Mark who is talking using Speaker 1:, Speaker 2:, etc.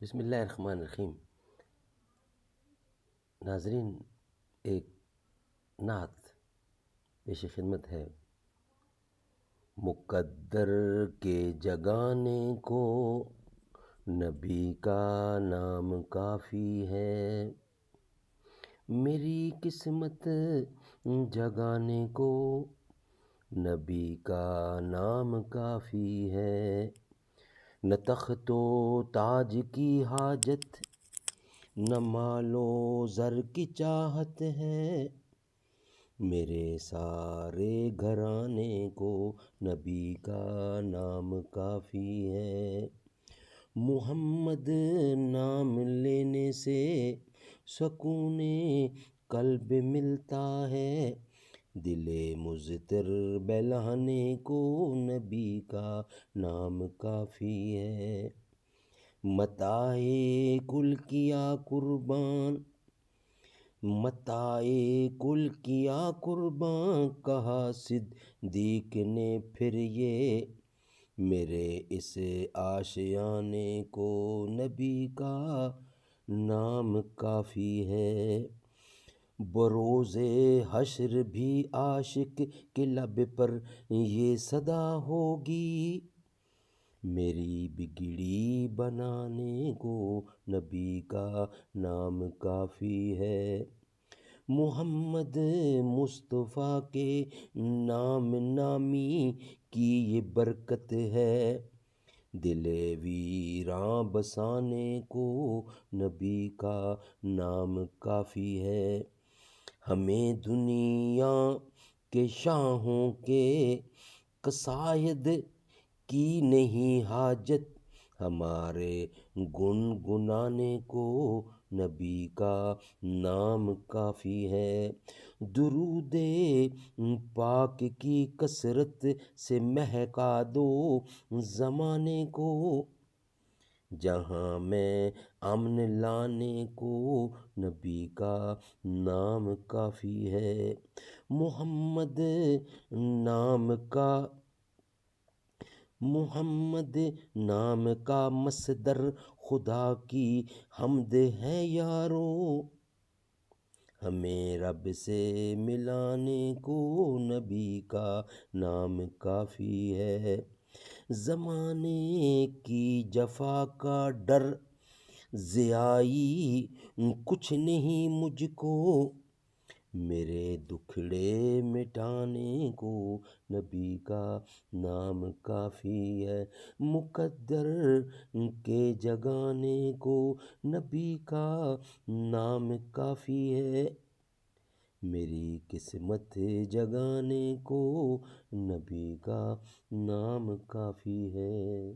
Speaker 1: بسم اللہ الرحمن الرحیم۔ ناظرین، ایک نعت پیش خدمت ہے۔ مقدر کے جگانے کو نبی کا نام کافی ہے، میری قسمت جگانے کو نبی کا نام کافی ہے۔ نہ تخت و تاج کی حاجت، نہ مال و زر کی چاہت ہے، میرے سارے گھرانے کو نبی کا نام کافی ہے۔ محمد نام لینے سے سکون قلب ملتا ہے، دل مضطر بہلانے کو نبی کا نام کافی ہے۔ متاع کل کیا قربان، متاع کل کیا قربان، کہا صدیق نے پھر یہ، میرے اس آشیانے کو نبی کا نام کافی ہے۔ بروز حشر بھی عاشق کے لب پر یہ صدا ہوگی، میری بگڑی بنانے کو نبی کا نام کافی ہے۔ محمد مصطفیٰ کے نام نامی کی یہ برکت ہے، دل ویراں بسانے کو نبی کا نام کافی ہے۔ ہمیں دنیا کے شاہوں کے قصائد کی نہیں حاجت، ہمارے گنگنانے کو نبی کا نام کافی ہے۔ درود پاک کی کثرت سے مہکا دو زمانے کو، جہاں میں امن لانے کو نبی کا نام کافی ہے۔ محمد نام کا مصدر خدا کی حمد ہے یارو، ہمیں رب سے ملانے کو نبی کا نام کافی ہے۔ زمانے کی جفا کا ڈر ضیائی کچھ نہیں مجھ کو، میرے دکھڑے مٹانے کو نبی کا نام کافی ہے۔ مقدر کے جگانے کو نبی کا نام کافی ہے، میری قسمت جگانے کو نبی کا نام کافی ہے۔